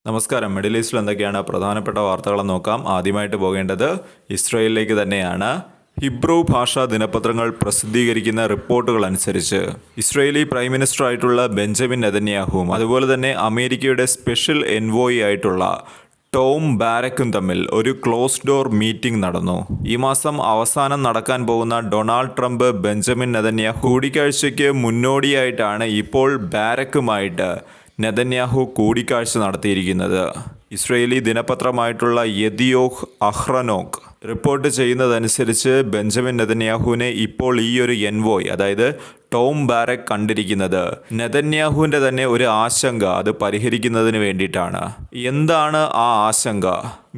നമസ്കാരം. മിഡിൽ ഈസ്റ്റിൽ എന്തൊക്കെയാണ് പ്രധാനപ്പെട്ട വാർത്തകളെന്ന് നോക്കാം. ആദ്യമായിട്ട് പോകേണ്ടത് ഇസ്രായേലിലേക്ക് തന്നെയാണ്. ഹിബ്രു ഭാഷാ ദിനപത്രങ്ങൾ പ്രസിദ്ധീകരിക്കുന്ന റിപ്പോർട്ടുകൾ അനുസരിച്ച് ഇസ്രായേലി പ്രൈം മിനിസ്റ്റർ ആയിട്ടുള്ള ബെഞ്ചമിൻ നെതന്യാഹുവും അതുപോലെ തന്നെ അമേരിക്കയുടെ സ്പെഷ്യൽ എൻവോയി ആയിട്ടുള്ള ടോം ബാരക്കും തമ്മിൽ ഒരു ക്ലോസ് ഡോർ മീറ്റിംഗ് നടന്നു. ഈ മാസം അവസാനം നടക്കാൻ പോകുന്ന ഡൊണാൾഡ് ട്രംപ് ബെഞ്ചമിൻ നെതന്യാഹു കൂടിക്കാഴ്ചയ്ക്ക് മുന്നോടിയായിട്ടാണ് ഇപ്പോൾ ബാരക്കുമായിട്ട് നെതന്യാഹു കൂടിക്കാഴ്ച നടത്തിയിരിക്കുന്നത്. ഇസ്രയേലി ദിനപത്രമായിട്ടുള്ള യദിയോഹ് അഹ്റനോക്ക് റിപ്പോർട്ട് ചെയ്യുന്നതനുസരിച്ച് ബെഞ്ചമിൻ നെതന്യാഹുവിനെ ഇപ്പോൾ ഈ ഒരു എൻവോയ്, അതായത് ടോം ബാരക് കണ്ടിരിക്കുന്നത് നെതന്യാഹുവിൻ്റെ തന്നെ ഒരു ആശങ്ക അത് പരിഹരിക്കുന്നതിന് വേണ്ടിയിട്ടാണ്. എന്താണ് ആ ആശങ്ക?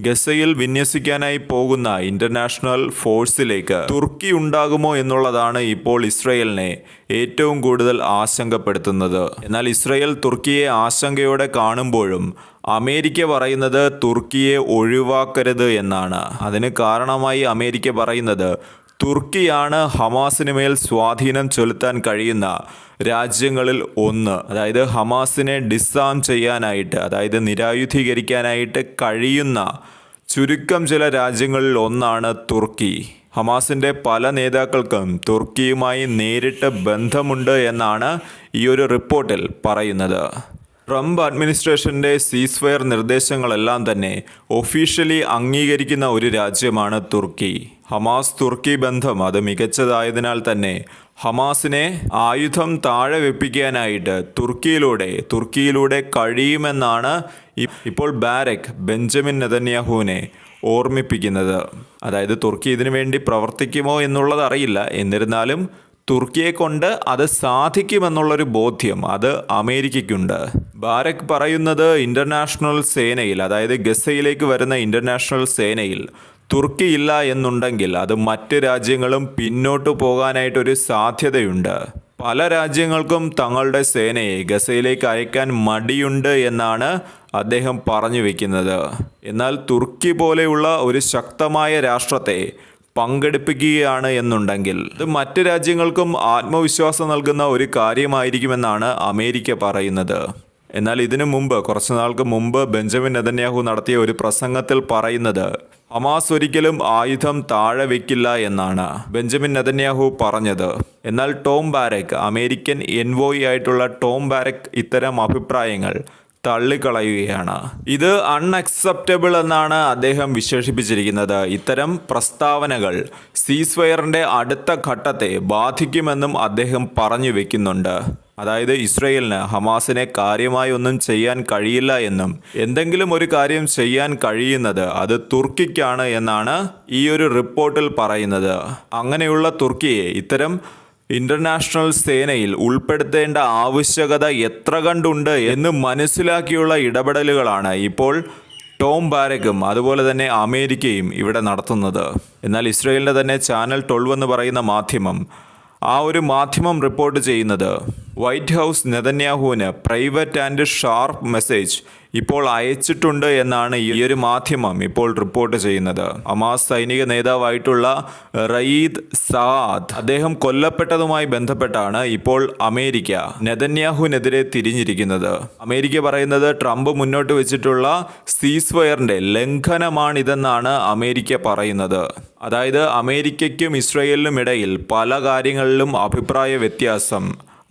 ഗസയിൽ വിന്യസിക്കാനായി പോകുന്ന ഇന്റർനാഷണൽ ഫോഴ്സിലേക്ക് തുർക്കി ഉണ്ടാകുമോ എന്നുള്ളതാണ് ഇപ്പോൾ ഇസ്രയേലിനെ ഏറ്റവും കൂടുതൽ ആശങ്കപ്പെടുത്തുന്നത്. എന്നാൽ ഇസ്രയേൽ തുർക്കിയെ ആശങ്കയോടെ കാണുമ്പോഴും അമേരിക്ക പറയുന്നത് തുർക്കിയെ ഒഴിവാക്കരുത് എന്നാണ്. അതിന് കാരണമായി അമേരിക്ക പറയുന്നത് തുർക്കിയാണ് ഹമാസിന് മേൽ സ്വാധീനം ചെലുത്താൻ കഴിയുന്ന രാജ്യങ്ങളിൽ ഒന്ന്. അതായത് ഹമാസിനെ ഡിസാം ചെയ്യാനായിട്ട്, അതായത് നിരായുധീകരിക്കാനായിട്ട് കഴിയുന്ന ചുരുക്കം ചില രാജ്യങ്ങളിൽ ഒന്നാണ് തുർക്കി. ഹമാസിൻ്റെ പല നേതാക്കൾക്കും തുർക്കിയുമായി നേരിട്ട് ബന്ധമുണ്ട് എന്നാണ് ഈ ഒരു റിപ്പോർട്ടിൽ പറയുന്നത്. ട്രംപ് അഡ്മിനിസ്ട്രേഷൻ്റെ സീസ്ഫയർ നിർദ്ദേശങ്ങളെല്ലാം തന്നെ ഒഫീഷ്യലി അംഗീകരിക്കുന്ന ഒരു രാജ്യമാണ് തുർക്കി. ഹമാസ് തുർക്കി ബന്ധം അത് മികച്ചതായതിനാൽ തന്നെ ഹമാസിനെ ആയുധം താഴെ വെപ്പിക്കാനായിട്ട് തുർക്കിയിലൂടെ കഴിയുമെന്നാണ് ഇപ്പോൾ ബാരക് ബെഞ്ചമിൻ നെതന്യാഹുവിനെ ഓർമ്മിപ്പിക്കുന്നത്. അതായത് തുർക്കി ഇതിനു വേണ്ടി പ്രവർത്തിക്കുമോ എന്നുള്ളത് അറിയില്ല. എന്നിരുന്നാലും തുർക്കിയെ കൊണ്ട് അത് സാധിക്കുമെന്നുള്ളൊരു ബോധ്യം അത് അമേരിക്കയ്ക്കുണ്ട്. ബാരക് പറയുന്നത് ഇന്റർനാഷണൽ സേനയിൽ, അതായത് ഗസയിലേക്ക് വരുന്ന ഇന്റർനാഷണൽ സേനയിൽ തുർക്കി ഇല്ല എന്നുണ്ടെങ്കിൽ അത് മറ്റ് രാജ്യങ്ങളും പിന്നോട്ട് പോകാനായിട്ടൊരു സാധ്യതയുണ്ട്. പല രാജ്യങ്ങൾക്കും തങ്ങളുടെ സേനയെ ഗസയിലേക്ക് അയക്കാൻ മടിയുണ്ട് എന്നാണ് അദ്ദേഹം പറഞ്ഞു വെക്കുന്നത്. എന്നാൽ തുർക്കി പോലെയുള്ള ഒരു ശക്തമായ രാഷ്ട്രത്തെ പങ്കെടുപ്പിക്കുകയാണ് എന്നുണ്ടെങ്കിൽ ഇത് മറ്റ് രാജ്യങ്ങൾക്കും ആത്മവിശ്വാസം നൽകുന്ന ഒരു കാര്യമായിരിക്കുമെന്നാണ് അമേരിക്ക പറയുന്നത്. എന്നാൽ ഇതിനു മുമ്പ്, കുറച്ചു നാൾക്ക് മുമ്പ് ബെഞ്ചമിൻ നെതന്യാഹു നടത്തിയ ഒരു പ്രസംഗത്തിൽ പറയുന്നത് ഹമാസ് ഒരിക്കലും ആയുധം താഴെ വയ്ക്കില്ല എന്നാണ് ബെഞ്ചമിൻ നെതന്യാഹു പറഞ്ഞത്. എന്നാൽ ടോം ബാരക്, അമേരിക്കൻ എൻവോയി ആയിട്ടുള്ള ടോം ബാരക് ഇത്തരം അഭിപ്രായങ്ങൾ തള്ളിക്കളയുകയാണ്. ഇത് അൺഅക്സെപ്റ്റബിൾ എന്നാണ് അദ്ദേഹം വിശേഷിപ്പിച്ചിരിക്കുന്നത്. ഇത്തരം പ്രസ്താവനകൾ സീസ്ഫയറിൻ്റെ അടുത്ത ഘട്ടത്തെ ബാധിക്കുമെന്നും അദ്ദേഹം പറഞ്ഞു വെക്കുന്നുണ്ട്. അതായത് ഇസ്രയേലിന് ഹമാസിനെ കാര്യമായി ഒന്നും ചെയ്യാൻ കഴിയില്ല എന്നും എന്തെങ്കിലും ഒരു കാര്യം ചെയ്യാൻ കഴിയുന്നത് അത് തുർക്കിക്കാണ് എന്നാണ് ഈ ഒരു റിപ്പോർട്ടിൽ പറയുന്നത്. അങ്ങനെയുള്ള തുർക്കിയെ ഇത്തരം ഇന്റർനാഷണൽ സേനയിൽ ഉൾപ്പെടുത്തേണ്ട ആവശ്യകത എത്ര കണ്ടുണ്ട് എന്ന് മനസ്സിലാക്കിയുള്ള ഇടപെടലുകളാണ് ഇപ്പോൾ ടോം ബാരക്കും അതുപോലെ തന്നെ അമേരിക്കയും ഇവിടെ നടത്തുന്നത്. എന്നാൽ ഇസ്രയേലിൻ്റെ തന്നെ ചാനൽ 12 എന്ന് പറയുന്ന മാധ്യമം, ആ ഒരു മാധ്യമം റിപ്പോർട്ട് ചെയ്യുന്നത് വൈറ്റ് ഹൗസ് നെതന്യാഹുവിന് പ്രൈവറ്റ് ആൻഡ് ഷാർപ്പ് മെസ്സേജ് ഇപ്പോൾ അയച്ചിട്ടുണ്ട് എന്നാണ് ഈ ഒരു മാധ്യമം ഇപ്പോൾ റിപ്പോർട്ട് ചെയ്യുന്നത്. ഹമാസ് സൈനിക നേതാവായിട്ടുള്ള റയീദ് സാദ് അദ്ദേഹം കൊല്ലപ്പെട്ടതുമായി ബന്ധപ്പെട്ടാണ് ഇപ്പോൾ അമേരിക്ക നെതന്യാഹുവിനെതിരെ തിരിഞ്ഞിരിക്കുന്നത്. അമേരിക്ക പറയുന്നത് ട്രംപ് മുന്നോട്ട് വെച്ചിട്ടുള്ള സീസ്ഫയറിൻ്റെ ലംഘനമാണിതെന്നാണ് അമേരിക്ക പറയുന്നത്. അതായത് അമേരിക്കയ്ക്കും ഇസ്രയേലിനും ഇടയിൽ പല കാര്യങ്ങളിലും അഭിപ്രായ വ്യത്യാസം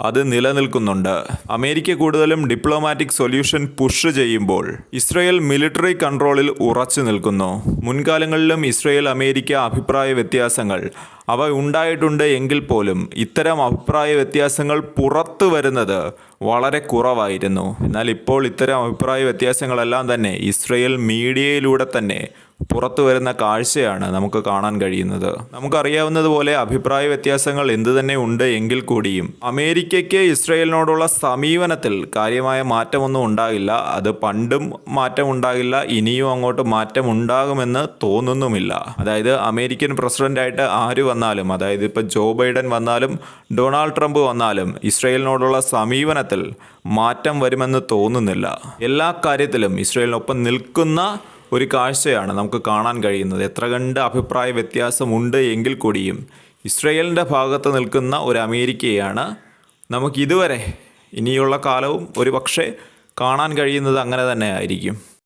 അത് നിലനിൽക്കുന്നുണ്ട്. അമേരിക്ക കൂടുതലും ഡിപ്ലോമാറ്റിക് സൊല്യൂഷൻ പുഷ് ചെയ്യുമ്പോൾ ഇസ്രയേൽ മിലിറ്ററി കൺട്രോളിൽ ഉറച്ചു നിൽക്കുന്നു. മുൻകാലങ്ങളിലും ഇസ്രയേൽ അമേരിക്ക അഭിപ്രായ വ്യത്യാസങ്ങൾ അവ ഉണ്ടായിട്ടുണ്ട് എങ്കിൽ പോലും ഇത്തരം അഭിപ്രായ വ്യത്യാസങ്ങൾ പുറത്തു വരുന്നത് വളരെ കുറവായിരുന്നു. എന്നാൽ ഇപ്പോൾ ഇത്തരം അഭിപ്രായ വ്യത്യാസങ്ങളെല്ലാം തന്നെ ഇസ്രയേൽ മീഡിയയിലൂടെ തന്നെ പുറത്തു വരുന്ന കാഴ്ചയാണ് നമുക്ക് കാണാൻ കഴിയുന്നത്. നമുക്കറിയാവുന്നതുപോലെ അഭിപ്രായ വ്യത്യാസങ്ങൾ എന്തു തന്നെ ഉണ്ട് എങ്കിൽ കൂടിയും അമേരിക്കയ്ക്ക് ഇസ്രയേലിനോടുള്ള സമീപനത്തിൽ കാര്യമായ മാറ്റമൊന്നും ഉണ്ടാകില്ല. അത് പണ്ടും മാറ്റമുണ്ടാകില്ല, ഇനിയും അങ്ങോട്ട് മാറ്റം ഉണ്ടാകുമെന്ന് തോന്നുന്നുമില്ല. അതായത് അമേരിക്കൻ പ്രസിഡന്റായിട്ട് ആര് വന്നാലും, അതായത് ഇപ്പോൾ ജോ ബൈഡൻ വന്നാലും ഡൊണാൾഡ് ട്രംപ് വന്നാലും ഇസ്രയേലിനോടുള്ള സമീപനത്തിൽ മാറ്റം വരുമെന്ന് തോന്നുന്നില്ല. എല്ലാ കാര്യത്തിലും ഇസ്രയേലിനൊപ്പം നിൽക്കുന്ന ഒരു കാഴ്ചയാണ് നമുക്ക് കാണാൻ കഴിയുന്നത്. എത്ര കണ്ട് അഭിപ്രായ വ്യത്യാസമുണ്ട് എങ്കിൽ കൂടിയും ഇസ്രയേലിൻ്റെ ഭാഗത്ത് നിൽക്കുന്ന ഒരു അമേരിക്കയാണ് നമുക്കിതുവരെ ഇനിയുള്ള കാലവും ഒരു പക്ഷേ കാണാൻ കഴിയുന്നത് അങ്ങനെ തന്നെ ആയിരിക്കും.